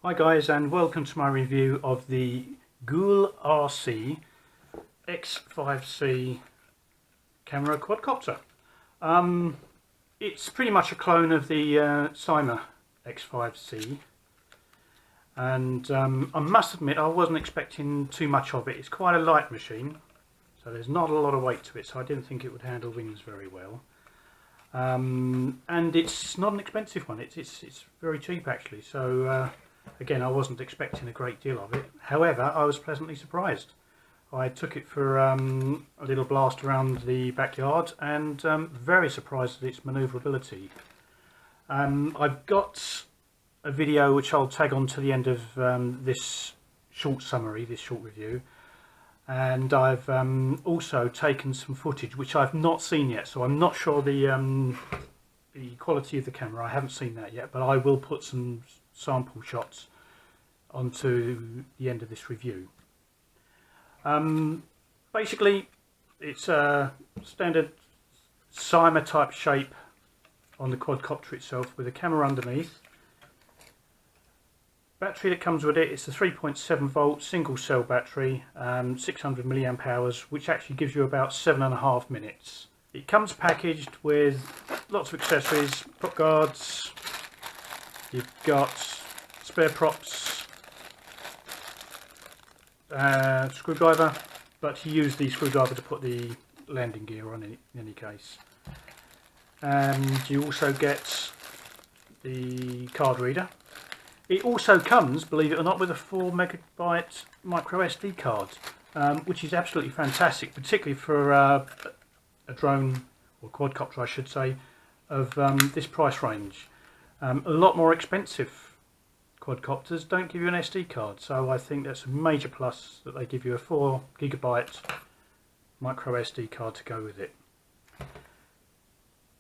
Hi guys, and welcome to my review of the GoolRC X5c camera quadcopter. It's pretty much a clone of the Syma X5c, and I must admit I wasn't expecting too much of it. It's quite a light machine, so there's not a lot of weight to it, so I didn't think it would handle winds very well. And it's not an expensive one, it's very cheap actually, so again, I wasn't expecting a great deal of it. However, I was pleasantly surprised. I took it for a little blast around the backyard, and very surprised at its manoeuvrability. I've got a video which I'll tag on to the end of this short summary, this short review, and I've also taken some footage which I've not seen yet, so I'm not sure the quality of the camera. I haven't seen that yet, but I will put some sample shots onto the end of this review. Basically, it's a standard Syma type shape on the quadcopter itself, with a camera underneath. Battery that comes with it, it's a 3.7 volt single cell battery, 600 milliamp hours, which actually gives you about 7.5 minutes. It comes packaged with lots of accessories, prop guards. You've got spare props, screwdriver, but you use the screwdriver to put the landing gear on in any case. And you also get the card reader. It also comes, believe it or not, with a 4 megabyte micro SD card, which is absolutely fantastic, particularly for a drone, or quadcopter I should say, of this price range. A lot more expensive quadcopters don't give you an SD card, so I think that's a major plus that they give you a 4 gigabyte micro SD card to go with it.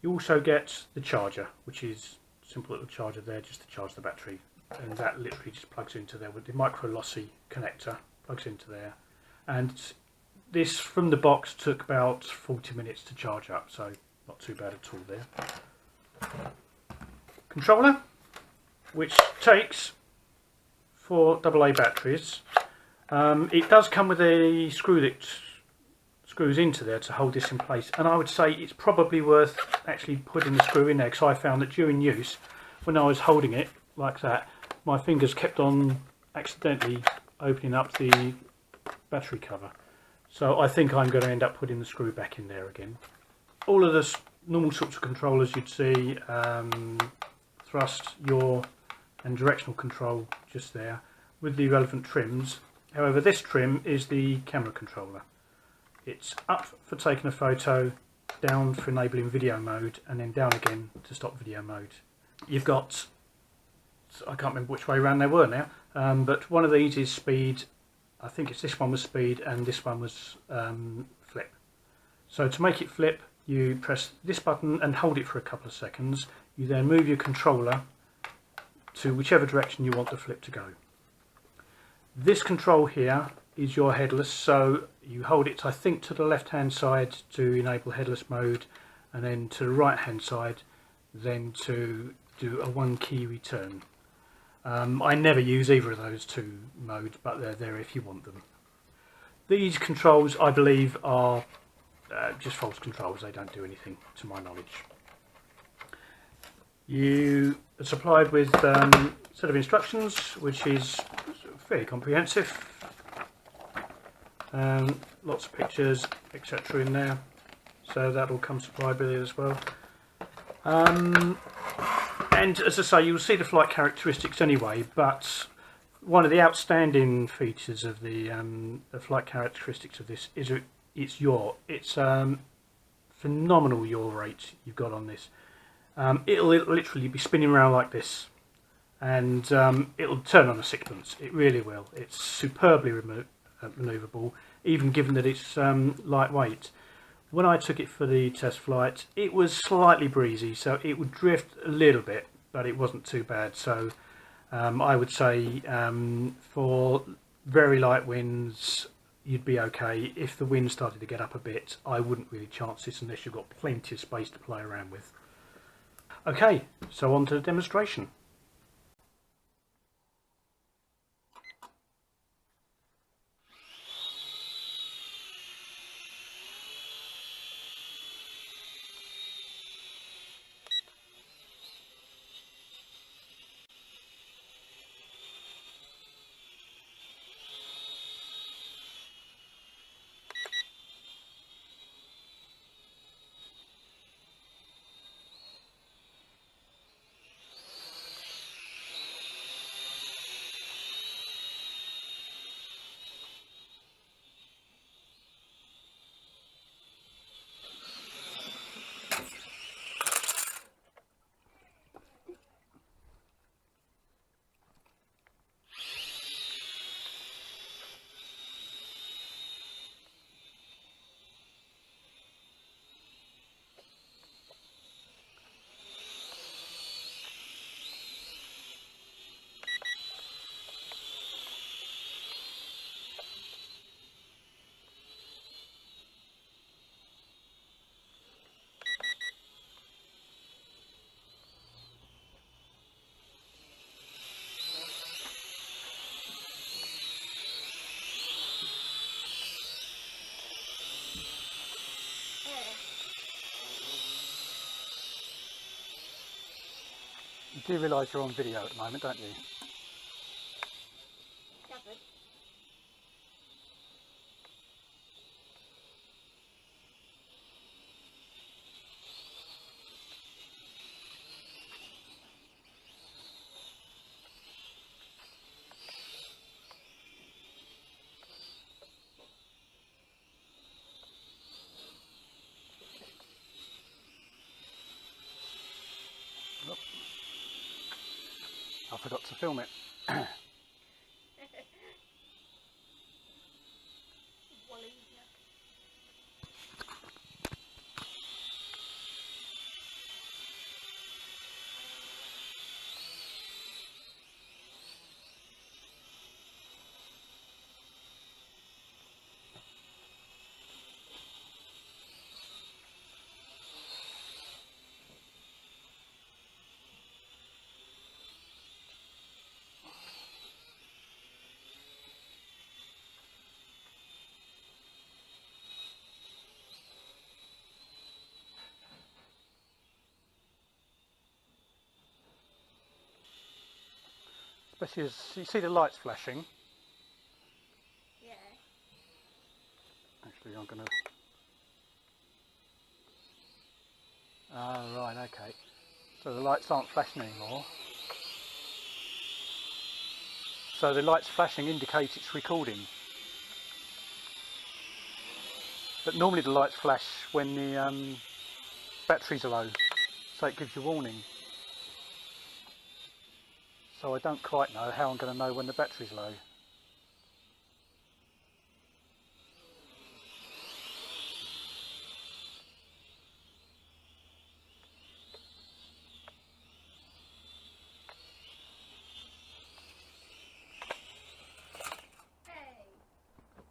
You also get the charger, which is a simple little charger there just to charge the battery, and that literally just plugs into there with the micro lossy connector, plugs into there. And this from the box took about 40 minutes to charge up, so not too bad at all there. Controller, which takes 4 AA batteries. It does come with a screw that screws into there to hold this in place, and I would say it's probably worth actually putting the screw in there, because I found that during use, when I was holding it like that, my fingers kept on accidentally opening up the battery cover. So I think I'm going to end up putting the screw back in there again. All of the normal sorts of controllers you'd see, thrust, yaw and directional control just there with the relevant trims. However, this trim is the camera controller. It's up for taking a photo, down for enabling video mode, and then down again to stop video mode. You've got, I can't remember which way around they were now, but one of these is speed. I think it's this one was speed and this one was flip. So to make it flip, you press this button and hold it for a couple of seconds. You then move your controller to whichever direction you want the flip to go. This control here is your headless, so you hold it, I think, to the left hand side to enable headless mode, and then to the right hand side then to do a 1 key return. I never use either of those two modes, but they're there if you want them. These controls, I believe, are just false controls. They don't do anything to my knowledge. You are supplied with a set of instructions which is fairly comprehensive. Lots of pictures, etc. in there, so that will come supplied with it as well. And as I say, you'll see the flight characteristics anyway, but one of the outstanding features of the flight characteristics of this is it's phenomenal yaw rate you've got on this. It'll literally be spinning around like this, and it'll turn on a sixpence. It really will. It's superbly manoeuvrable, even given that it's lightweight. When I took it for the test flight, it was slightly breezy, so it would drift a little bit, but it wasn't too bad. So I would say for very light winds, you'd be okay. If the wind started to get up a bit, I wouldn't really chance this unless you've got plenty of space to play around with. Okay, so on to the demonstration. do realise you're on video at the moment, don't you? Gathered. Oh. I forgot to film it. Especially as you see the lights flashing. Yeah. Actually, I'm going to... Ah, right, okay. So the lights aren't flashing anymore. So the lights flashing indicates it's recording. But normally the lights flash when the batteries are low, so it gives you warning. So I don't quite know how I'm going to know when the battery's low. Hey,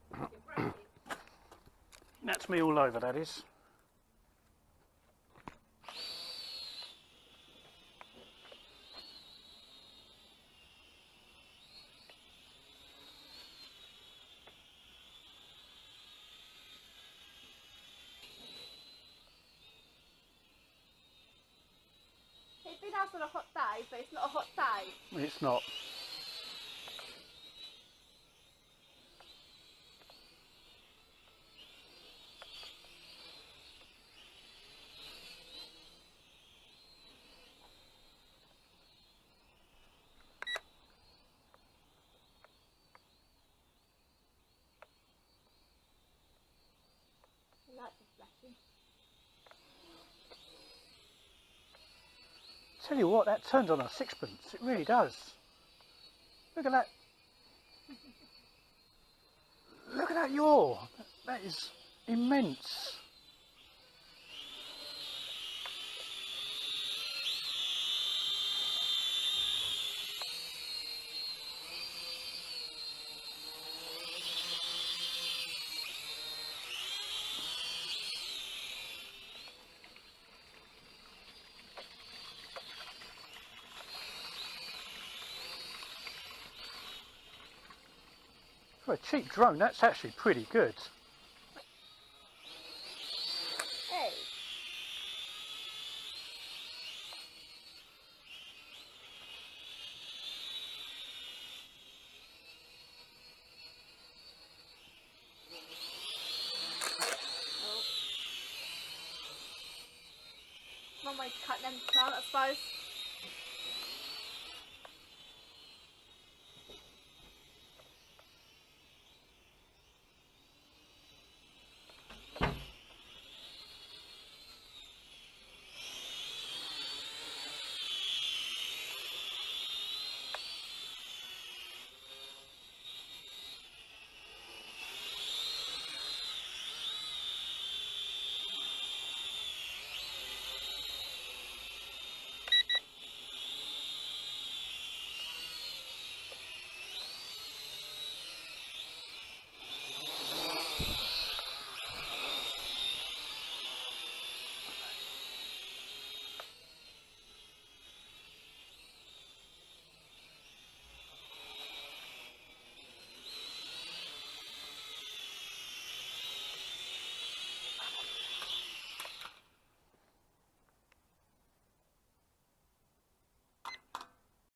you broke it. That's me all over, that is. It'd be nice on a hot day, but it's not a hot day. It's not. The lights are flashing. Tell you what, that turns on a sixpence. It really does. Look at that. Look at that yaw. That is immense. For a cheap drone, that's actually pretty good. Hey. Oh. One way to cut them plant, I suppose.